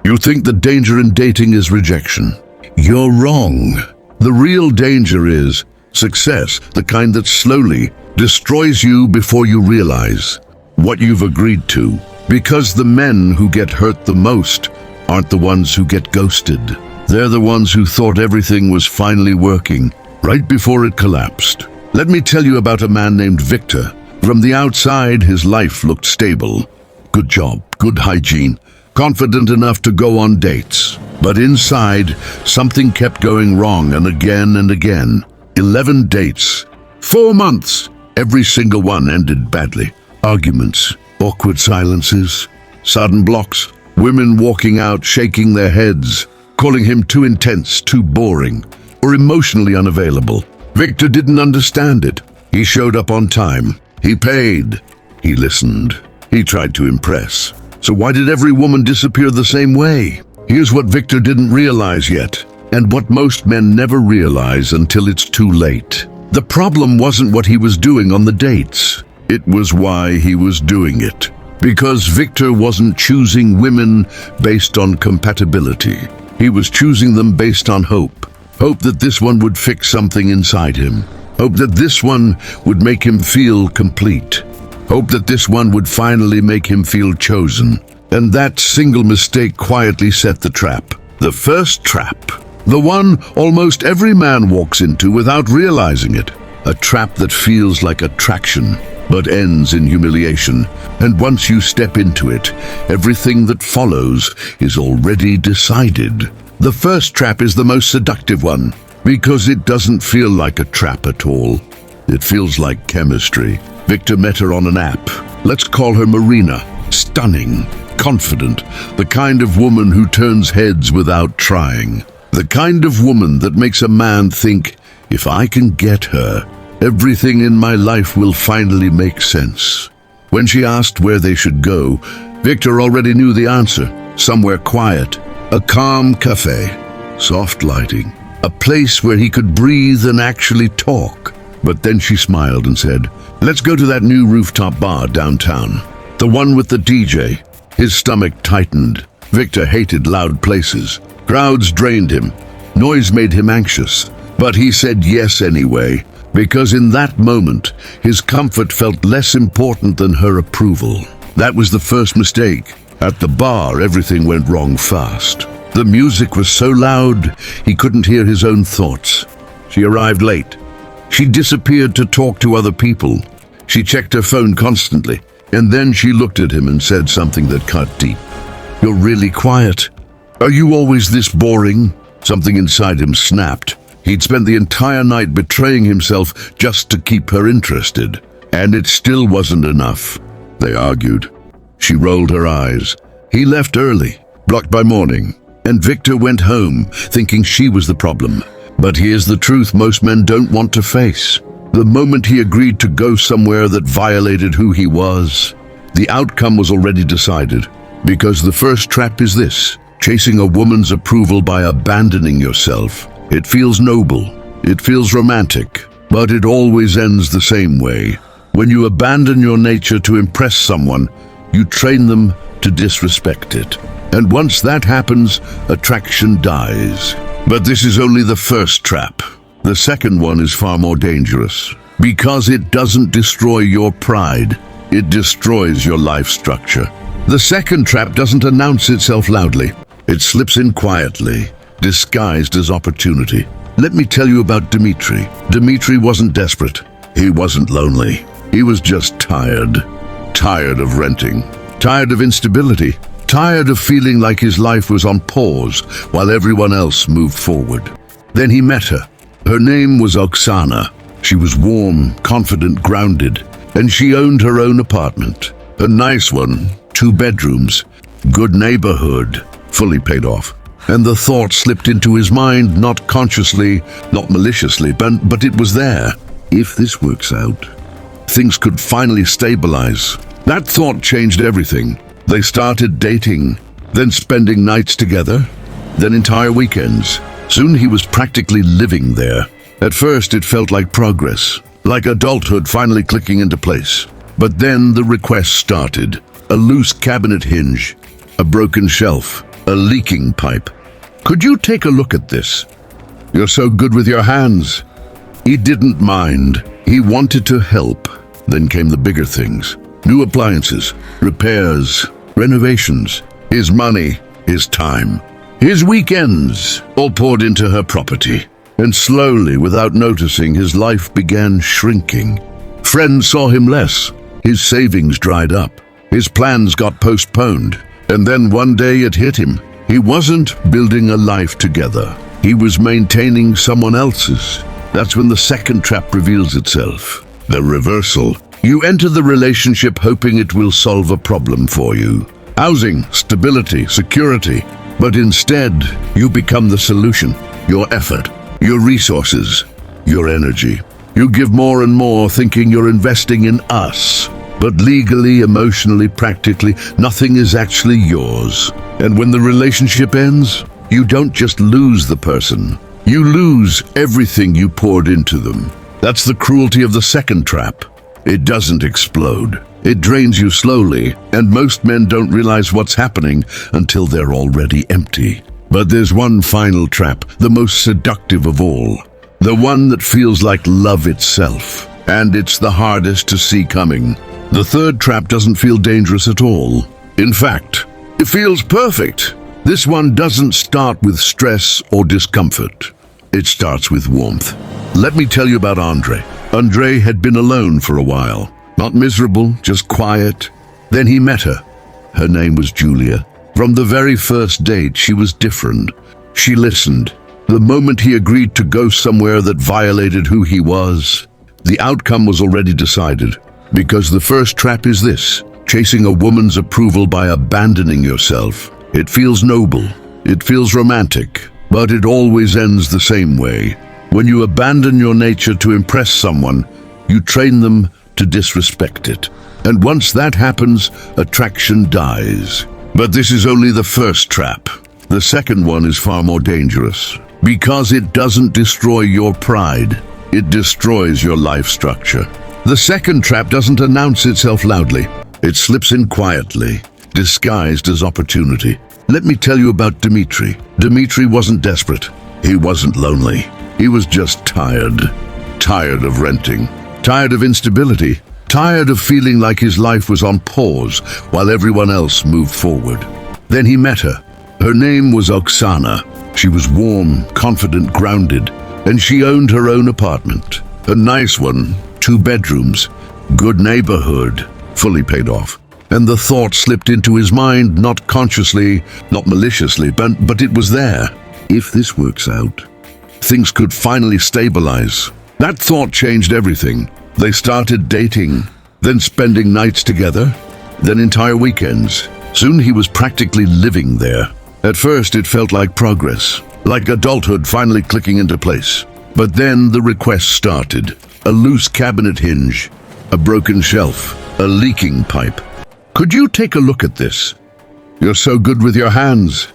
You think the danger in dating is rejection. You're wrong. The real danger is success, the kind that slowly destroys you before you realize what you've agreed to. Because the men who get hurt the most aren't the ones who get ghosted. They're the ones who thought everything was finally working right before it collapsed. Let me tell you about a man named Victor. From the outside, his life looked stable. Good job, good hygiene, confident enough to go on dates. But inside, something kept going wrong, and again. 11 dates, 4 months. Every single one ended badly. Arguments, awkward silences, sudden blocks, women walking out shaking their heads, calling him too intense, too boring, or emotionally unavailable. Victor didn't understand it. He showed up on time. He paid. He listened. He tried to impress. So why did every woman disappear the same way? Here's what Victor didn't realize yet, and what most men never realize until it's too late. The problem wasn't what he was doing on the dates. It was why he was doing it. Because Victor wasn't choosing women based on compatibility. He was choosing them based on hope. Hope that this one would fix something inside him. Hope that this one would make him feel complete. Hope that this one would finally make him feel chosen. And that single mistake quietly set the trap. The first trap. The one almost every man walks into without realizing it. A trap that feels like attraction, but ends in humiliation. And once you step into it, everything that follows is already decided. The first trap is the most seductive one, because it doesn't feel like a trap at all. It feels like chemistry. Victor met her on an app. Let's call her Marina. Stunning, confident, the kind of woman who turns heads without trying. The kind of woman that makes a man think, if I can get her, everything in my life will finally make sense. When she asked where they should go, Victor already knew the answer. Somewhere quiet, a calm cafe, soft lighting, a place where he could breathe and actually talk. But then she smiled and said, let's go to that new rooftop bar downtown. The one with the DJ. His stomach tightened. Victor hated loud places. Crowds drained him. Noise made him anxious. But he said yes anyway, because in that moment, his comfort felt less important than her approval. That was the first mistake. At the bar, everything went wrong fast. The music was so loud, he couldn't hear his own thoughts. She arrived late. She disappeared to talk to other people. She checked her phone constantly, and then she looked at him and said something that cut deep. You're really quiet. Are you always this boring? Something inside him snapped. He'd spent the entire night betraying himself just to keep her interested, and it still wasn't enough. They argued. She rolled her eyes. He left early, blocked by morning, and Victor went home, thinking she was the problem. But here's the truth most men don't want to face. The moment he agreed to go somewhere that violated who he was, the outcome was already decided. Because the first trap is this: chasing a woman's approval by abandoning yourself. It feels noble, it feels romantic, but it always ends the same way. When you abandon your nature to impress someone, you train them to disrespect it. And once that happens, attraction dies. But this is only the first trap. The second one is far more dangerous, because it doesn't destroy your pride, it destroys your life structure. The second trap doesn't announce itself loudly. It slips in quietly, disguised as opportunity. Let me tell you about Dmitri. Dmitri wasn't desperate. He wasn't lonely. He was just tired. Tired of renting. Tired of instability. Tired of feeling like his life was on pause while everyone else moved forward. Then he met her. Her name was Oksana. She was warm, confident, grounded, and she owned her own apartment. A nice one, 2 bedrooms, good neighborhood, fully paid off. And the thought slipped into his mind, not consciously, not maliciously, but it was there. If this works out, things could finally stabilize. That thought changed everything. They started dating, then spending nights together, then entire weekends. Soon he was practically living there. At first it felt like progress, like adulthood finally clicking into place. But then the requests started. A loose cabinet hinge, a broken shelf, a leaking pipe. Could you take a look at this? You're so good with your hands. He didn't mind. He wanted to help. Then came the bigger things. New appliances, repairs, renovations, his money, his time, his weekends, all poured into her property. And slowly, without noticing, his life began shrinking. Friends saw him less. His savings dried up. His plans got postponed. And then one day it hit him. He wasn't building a life together. He was maintaining someone else's. That's when the second trap reveals itself. The reversal. You enter the relationship hoping it will solve a problem for you. Housing, stability, security. But instead, you become the solution. Your effort, your resources, your energy. You give more and more thinking you're investing in us. But legally, emotionally, practically, nothing is actually yours. And when the relationship ends, you don't just lose the person. You lose everything you poured into them. That's the cruelty of the second trap. It doesn't explode. It drains you slowly, and most men don't realize what's happening until they're already empty. But there's one final trap, the most seductive of all. The one that feels like love itself. And it's the hardest to see coming. The third trap doesn't feel dangerous at all. In fact, it feels perfect. This one doesn't start with stress or discomfort. It starts with warmth. Let me tell you about Andre. Andre had been alone for a while. Not miserable, just quiet. Then he met her. Her name was Julia. From the very first date, she was different. She listened. The moment he agreed to go somewhere that violated who he was, the outcome was already decided. Because the first trap is this: chasing a woman's approval by abandoning yourself. It feels noble, it feels romantic, but it always ends the same way. When you abandon your nature to impress someone, you train them to disrespect it. And once that happens, attraction dies. But this is only the first trap. The second one is far more dangerous. Because it doesn't destroy your pride, it destroys your life structure. The second trap doesn't announce itself loudly. It slips in quietly, disguised as opportunity. Let me tell you about Dimitri. Dimitri wasn't desperate. He wasn't lonely. He was just tired. Tired of renting. Tired of instability. Tired of feeling like his life was on pause while everyone else moved forward. Then he met her. Her name was Oksana. She was warm, confident, grounded, and she owned her own apartment. A nice one, 2 bedrooms, good neighborhood, fully paid off. And the thought slipped into his mind, not consciously, not maliciously, but it was there. If this works out, things could finally stabilize. That thought changed everything. They started dating, then spending nights together, then entire weekends. Soon he was practically living there. At first it felt like progress, like adulthood finally clicking into place. But then the requests started. A loose cabinet hinge, a broken shelf, a leaking pipe. Could you take a look at this? You're so good with your hands.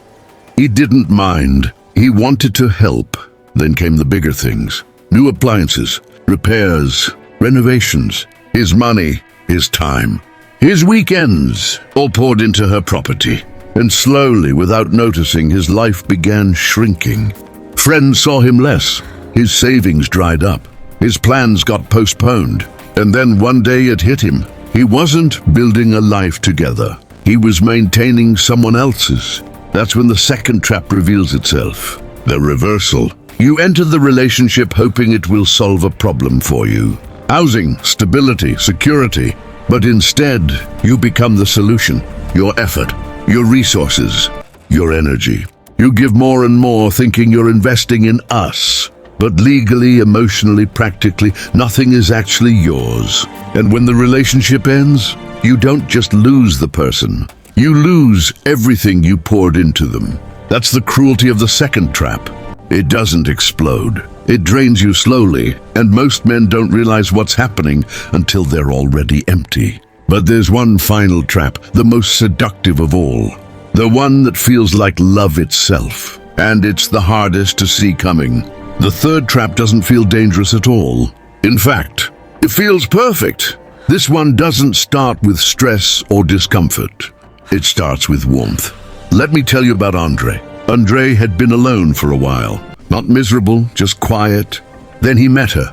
He didn't mind. He wanted to help. Then came the bigger things. New appliances, repairs, renovations, his money, his time, his weekends, all poured into her property. And slowly, without noticing, his life began shrinking. Friends saw him less. His savings dried up. His plans got postponed. And then one day it hit him. He wasn't building a life together. He was maintaining someone else's. That's when the second trap reveals itself. The reversal. You enter the relationship hoping it will solve a problem for you. Housing, stability, security. But instead, you become the solution. Your effort, your resources, your energy. You give more and more thinking you're investing in us. But legally, emotionally, practically, nothing is actually yours. And when the relationship ends, you don't just lose the person. You lose everything you poured into them. That's the cruelty of the second trap. It doesn't explode. It drains you slowly, and most men don't realize what's happening until they're already empty. But there's one final trap, the most seductive of all. The one that feels like love itself. And it's the hardest to see coming. The third trap doesn't feel dangerous at all. In fact, it feels perfect. This one doesn't start with stress or discomfort. It starts with warmth. Let me tell you about Andre. Andre had been alone for a while. Not miserable, just quiet. Then he met her.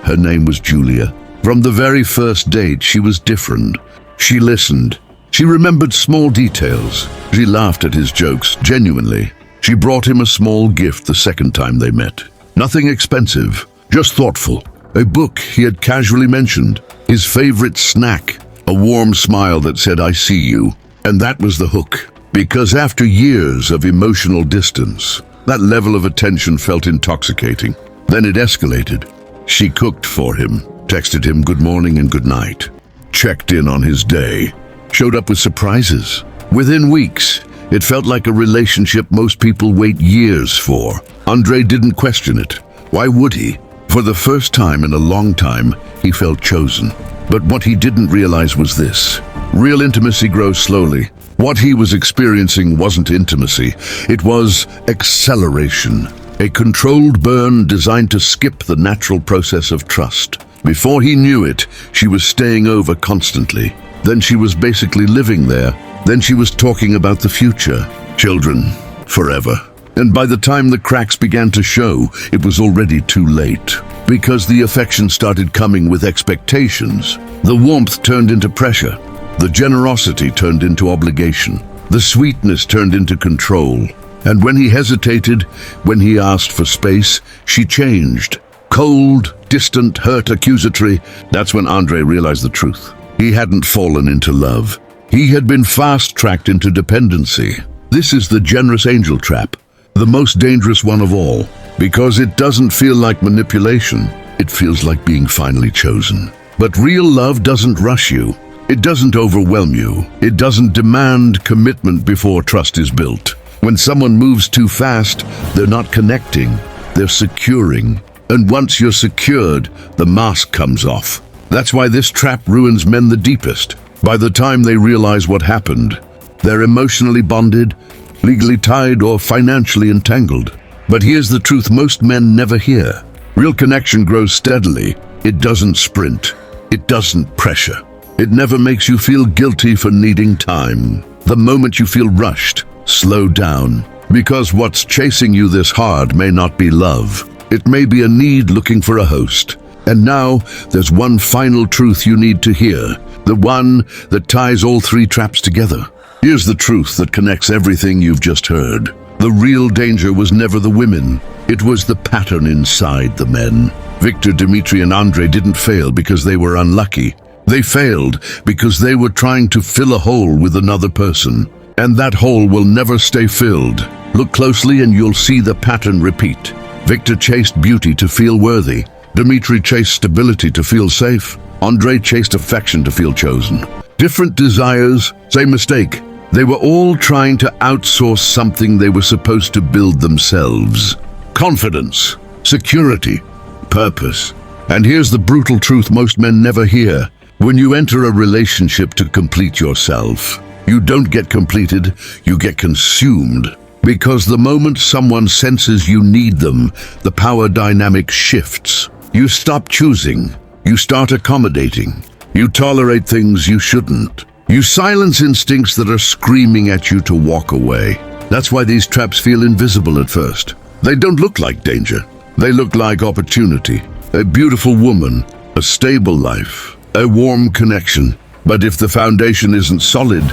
Her name was Julia. From the very first date, she was different. She listened. She remembered small details. She laughed at his jokes, genuinely. She brought him a small gift the second time they met. Nothing expensive, just thoughtful. A book he had casually mentioned. His favorite snack. A warm smile that said, "I see you." And that was the hook. Because after years of emotional distance, that level of attention felt intoxicating. Then it escalated. She cooked for him, texted him good morning and good night, checked in on his day, showed up with surprises. Within weeks, it felt like a relationship most people wait years for. Andre didn't question it. Why would he? For the first time in a long time, he felt chosen. But what he didn't realize was this. Real intimacy grows slowly. What he was experiencing wasn't intimacy. It was acceleration. A controlled burn designed to skip the natural process of trust. Before he knew it, she was staying over constantly. Then she was basically living there. Then she was talking about the future. Children. Forever. And by the time the cracks began to show, it was already too late. Because the affection started coming with expectations. The warmth turned into pressure. The generosity turned into obligation. The sweetness turned into control. And when he hesitated, when he asked for space, she changed. Cold, distant, hurt, accusatory. That's when Andre realized the truth. He hadn't fallen into love. He had been fast-tracked into dependency. This is the generous angel trap, the most dangerous one of all, because it doesn't feel like manipulation. It feels like being finally chosen. But real love doesn't rush you. It doesn't overwhelm you. It doesn't demand commitment before trust is built. When someone moves too fast, they're not connecting, they're securing. And once you're secured, the mask comes off. That's why this trap ruins men the deepest. By the time they realize what happened, they're emotionally bonded, legally tied, or financially entangled. But here's the truth most men never hear. Real connection grows steadily. It doesn't sprint. It doesn't pressure. It never makes you feel guilty for needing time. The moment you feel rushed, slow down. Because what's chasing you this hard may not be love. It may be a need looking for a host. And now, there's one final truth you need to hear. The one that ties all three traps together. Here's the truth that connects everything you've just heard. The real danger was never the women. It was the pattern inside the men. Victor, Dimitri, and Andre didn't fail because they were unlucky. They failed because they were trying to fill a hole with another person. And that hole will never stay filled. Look closely and you'll see the pattern repeat. Victor chased beauty to feel worthy. Dimitri chased stability to feel safe. Andre chased affection to feel chosen. Different desires, same mistake. They were all trying to outsource something they were supposed to build themselves. Confidence, security, purpose. And here's the brutal truth most men never hear. When you enter a relationship to complete yourself, you don't get completed, you get consumed. Because the moment someone senses you need them, the power dynamic shifts. You stop choosing. You start accommodating. You tolerate things you shouldn't. You silence instincts that are screaming at you to walk away. That's why these traps feel invisible at first. They don't look like danger. They look like opportunity. A beautiful woman, a stable life, a warm connection. But if the foundation isn't solid,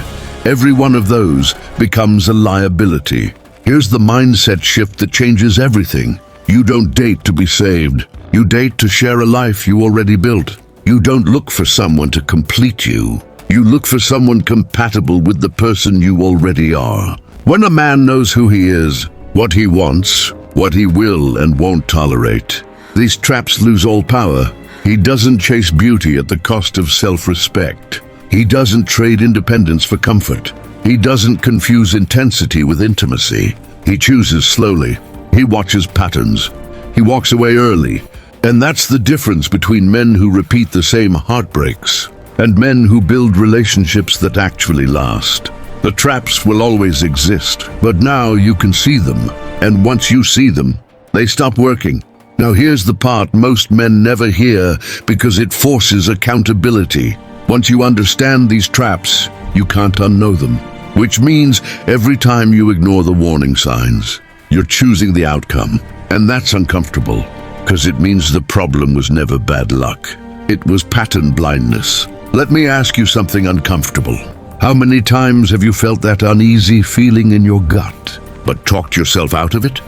every one of those becomes a liability. Here's the mindset shift that changes everything. You don't date to be saved. You date to share a life you already built. You don't look for someone to complete you. You look for someone compatible with the person you already are. When a man knows who he is, what he wants, what he will and won't tolerate, these traps lose all power. He doesn't chase beauty at the cost of self-respect. He doesn't trade independence for comfort. He doesn't confuse intensity with intimacy. He chooses slowly. He watches patterns. He walks away early. And that's the difference between men who repeat the same heartbreaks and men who build relationships that actually last. The traps will always exist, but now you can see them. And once you see them, they stop working. Now here's the part most men never hear because it forces accountability. Once you understand these traps, you can't unknow them. which means every time you ignore the warning signs, you're choosing the outcome. And that's uncomfortable, because it means the problem was never bad luck. It was pattern blindness. Let me ask you something uncomfortable. How many times have you felt that uneasy feeling in your gut, but talked yourself out of it?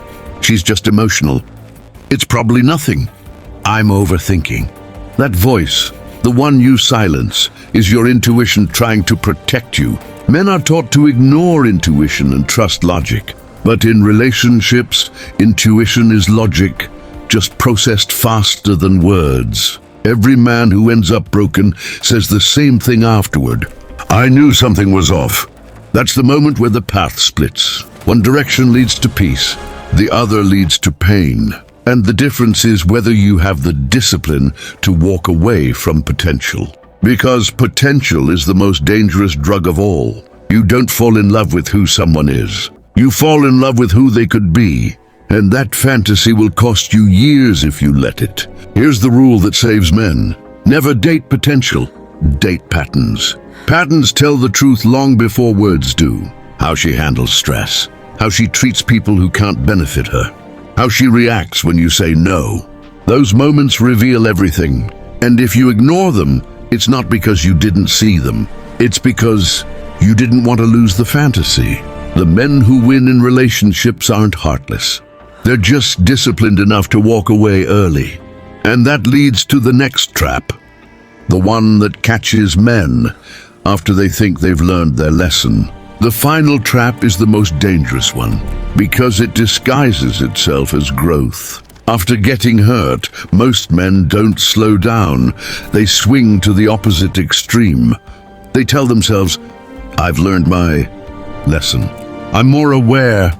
She's just emotional. It's probably nothing. I'm overthinking. That voice, the one you silence, is your intuition trying to protect you. Men are taught to ignore intuition and trust logic. But in relationships, intuition is logic, just processed faster than words. Every man who ends up broken says the same thing afterward. I knew something was off. That's the moment where the path splits. One direction leads to peace, the other leads to pain. And the difference is whether you have the discipline to walk away from potential. Because potential is the most dangerous drug of all. You don't fall in love with who someone is. You fall in love with who they could be, and that fantasy will cost you years if you let it. Here's the rule that saves men. Never date potential, date patterns. Patterns tell the truth long before words do. How she handles stress, how she treats people who can't benefit her, how she reacts when you say no. Those moments reveal everything, and if you ignore them, it's not because you didn't see them. It's because you didn't want to lose the fantasy. The men who win in relationships aren't heartless. They're just disciplined enough to walk away early. And that leads to the next trap, the one that catches men after they think they've learned their lesson. The final trap is the most dangerous one, because it disguises itself as growth. After getting hurt, most men don't slow down. They swing to the opposite extreme. They tell themselves, I've learned my lesson. I'm more aware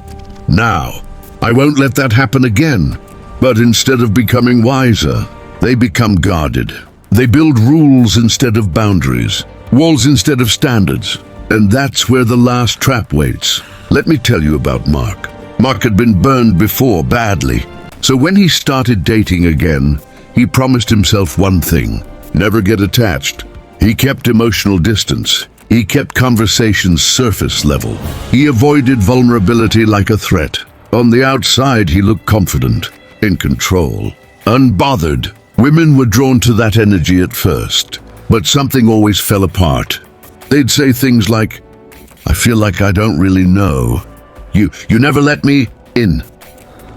now. I won't let that happen again. But instead of becoming wiser, they become guarded. They build rules instead of boundaries, walls instead of standards. And that's where the last trap waits. Let me tell you about Mark. Mark had been burned before badly. So when he started dating again, he promised himself one thing: never get attached. He kept emotional distance. He kept conversations surface level. He avoided vulnerability like a threat. On the outside, he looked confident, in control, unbothered. Women were drawn to that energy at first, but something always fell apart. They'd say things like, I feel like I don't really know. You never let me in.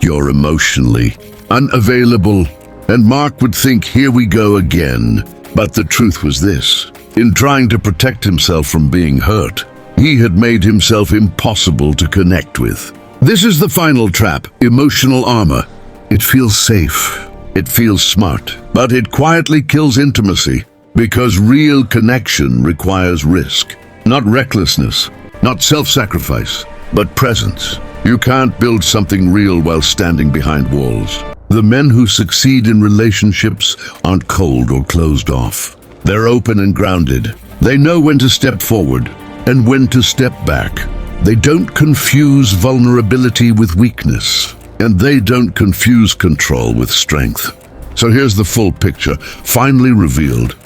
You're emotionally unavailable. And Mark would think, here we go again. But the truth was this: in trying to protect himself from being hurt, he had made himself impossible to connect with. This is the final trap, emotional armor. It feels safe, it feels smart, but it quietly kills intimacy, because real connection requires risk. Not recklessness, not self-sacrifice, but presence. You can't build something real while standing behind walls. The men who succeed in relationships aren't cold or closed off. They're open and grounded. They know when to step forward and when to step back. They don't confuse vulnerability with weakness, and they don't confuse control with strength. So here's the full picture, finally revealed.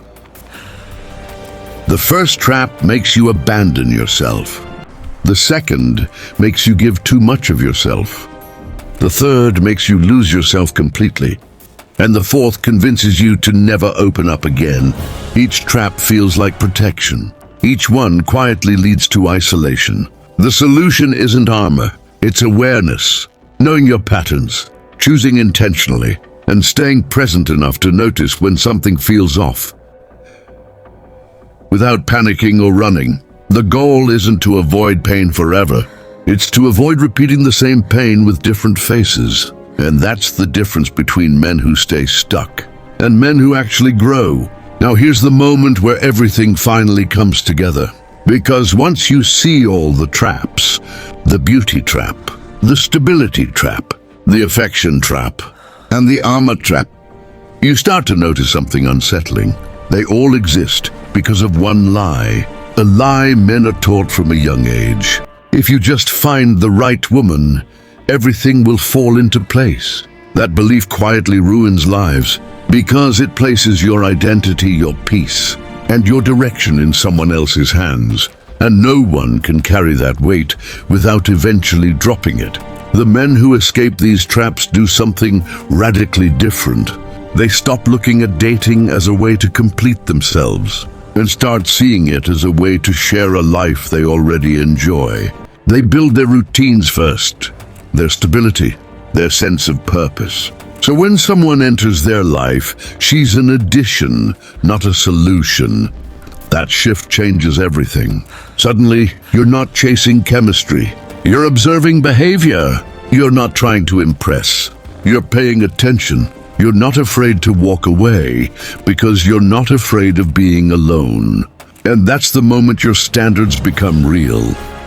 The first trap makes you abandon yourself. The second makes you give too much of yourself. The third makes you lose yourself completely. And the fourth convinces you to never open up again. Each trap feels like protection. Each one quietly leads to isolation. The solution isn't armor, it's awareness. Knowing your patterns, choosing intentionally, and staying present enough to notice when something feels off. Without panicking or running. The goal isn't to avoid pain forever. It's to avoid repeating the same pain with different faces. And that's the difference between men who stay stuck and men who actually grow. Now here's the moment where everything finally comes together. Because once you see all the traps, the beauty trap, the stability trap, the affection trap, and the armor trap, you start to notice something unsettling. They all exist because of one lie. A lie men are taught from a young age. If you just find the right woman, everything will fall into place. That belief quietly ruins lives because it places your identity, your peace, and your direction in someone else's hands. And no one can carry that weight without eventually dropping it. The men who escape these traps do something radically different. They stop looking at dating as a way to complete themselves and start seeing it as a way to share a life they already enjoy. They build their routines first, their stability, their sense of purpose. So when someone enters their life, she's an addition, not a solution. That shift changes everything. Suddenly, you're not chasing chemistry. You're observing behavior. You're not trying to impress. You're paying attention. You're not afraid to walk away because you're not afraid of being alone. And that's the moment your standards become real.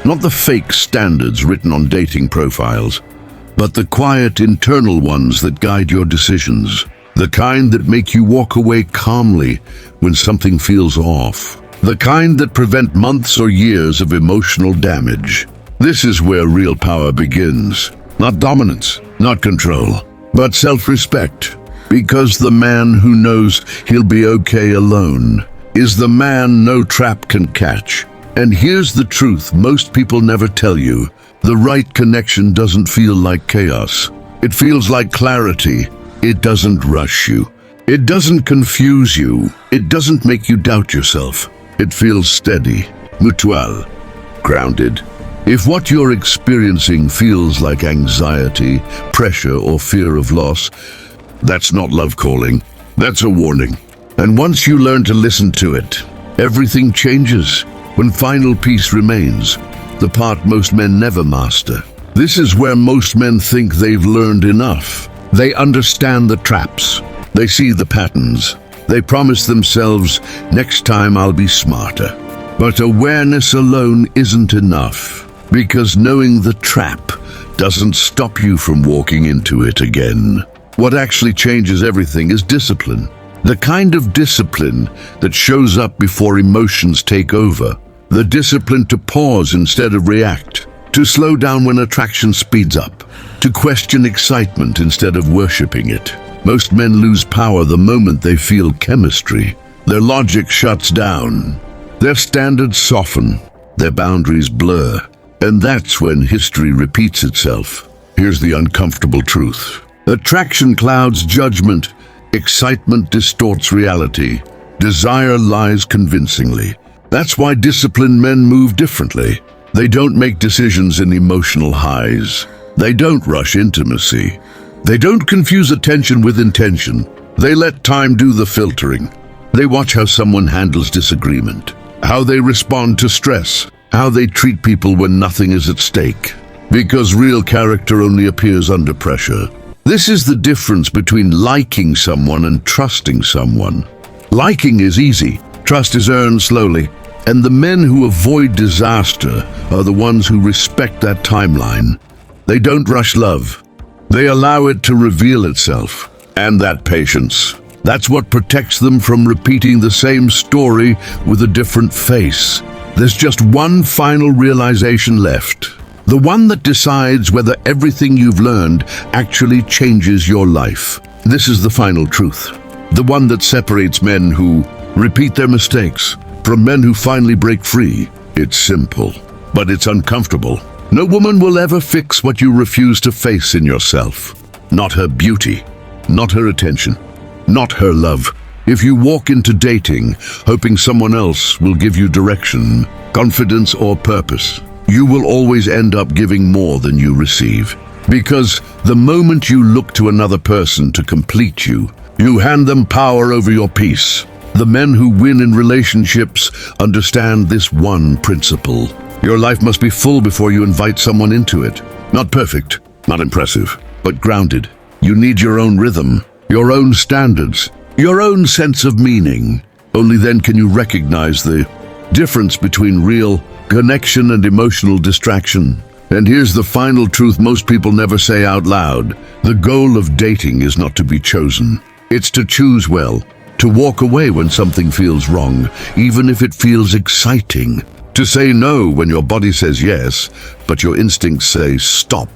Not the fake standards written on dating profiles, but the quiet internal ones that guide your decisions. The kind that make you walk away calmly when something feels off. The kind that prevent months or years of emotional damage. This is where real power begins. Not dominance, not control, but self-respect. Because the man who knows he'll be okay alone is the man no trap can catch. And here's the truth most people never tell you. The right connection doesn't feel like chaos. It feels like clarity. It doesn't rush you. It doesn't confuse you. It doesn't make you doubt yourself. It feels steady, mutual, grounded. If what you're experiencing feels like anxiety, pressure, or fear of loss, that's not love calling. That's a warning. And once you learn to listen to it, everything changes. When final peace remains, the part most men never master. This is where most men think they've learned enough. They understand the traps. They see the patterns. They promise themselves, next time I'll be smarter. But awareness alone isn't enough, because knowing the trap doesn't stop you from walking into it again. What actually changes everything is discipline. The kind of discipline that shows up before emotions take over. The discipline to pause instead of react. To slow down when attraction speeds up. To question excitement instead of worshipping it. Most men lose power the moment they feel chemistry. Their logic shuts down. Their standards soften. Their boundaries blur. And that's when history repeats itself. Here's the uncomfortable truth. Attraction clouds judgment. Excitement distorts reality. Desire lies convincingly. That's why disciplined men move differently. They don't make decisions in emotional highs. They don't rush intimacy. They don't confuse attention with intention. They let time do the filtering. They watch how someone handles disagreement, how they respond to stress, how they treat people when nothing is at stake. Because real character only appears under pressure. This is the difference between liking someone and trusting someone. Liking is easy. Trust is earned slowly. And the men who avoid disaster are the ones who respect that timeline. They don't rush love. They allow it to reveal itself. And that patience. That's what protects them from repeating the same story with a different face. There's just one final realization left. The one that decides whether everything you've learned actually changes your life. This is the final truth. The one that separates men who repeat their mistakes from men who finally break free. It's simple, but it's uncomfortable. No woman will ever fix what you refuse to face in yourself. Not her beauty, not her attention, not her love. If you walk into dating hoping someone else will give you direction, confidence, or purpose, you will always end up giving more than you receive. Because the moment you look to another person to complete you, you hand them power over your peace. The men who win in relationships understand this one principle. Your life must be full before you invite someone into it. Not perfect, not impressive, but grounded. You need your own rhythm, your own standards, your own sense of meaning. Only then can you recognize the difference between real connection and emotional distraction. And here's the final truth most people never say out loud. The goal of dating is not to be chosen. It's to choose well. To walk away when something feels wrong, even if it feels exciting. To say no when your body says yes, but your instincts say stop.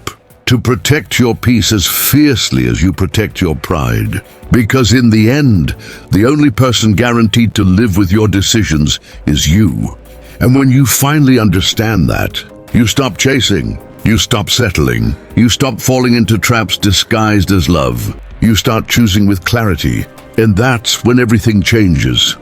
To protect your peace as fiercely as you protect your pride. Because in the end, the only person guaranteed to live with your decisions is you. And when you finally understand that, you stop chasing, you stop settling, you stop falling into traps disguised as love. You start choosing with clarity, and that's when everything changes.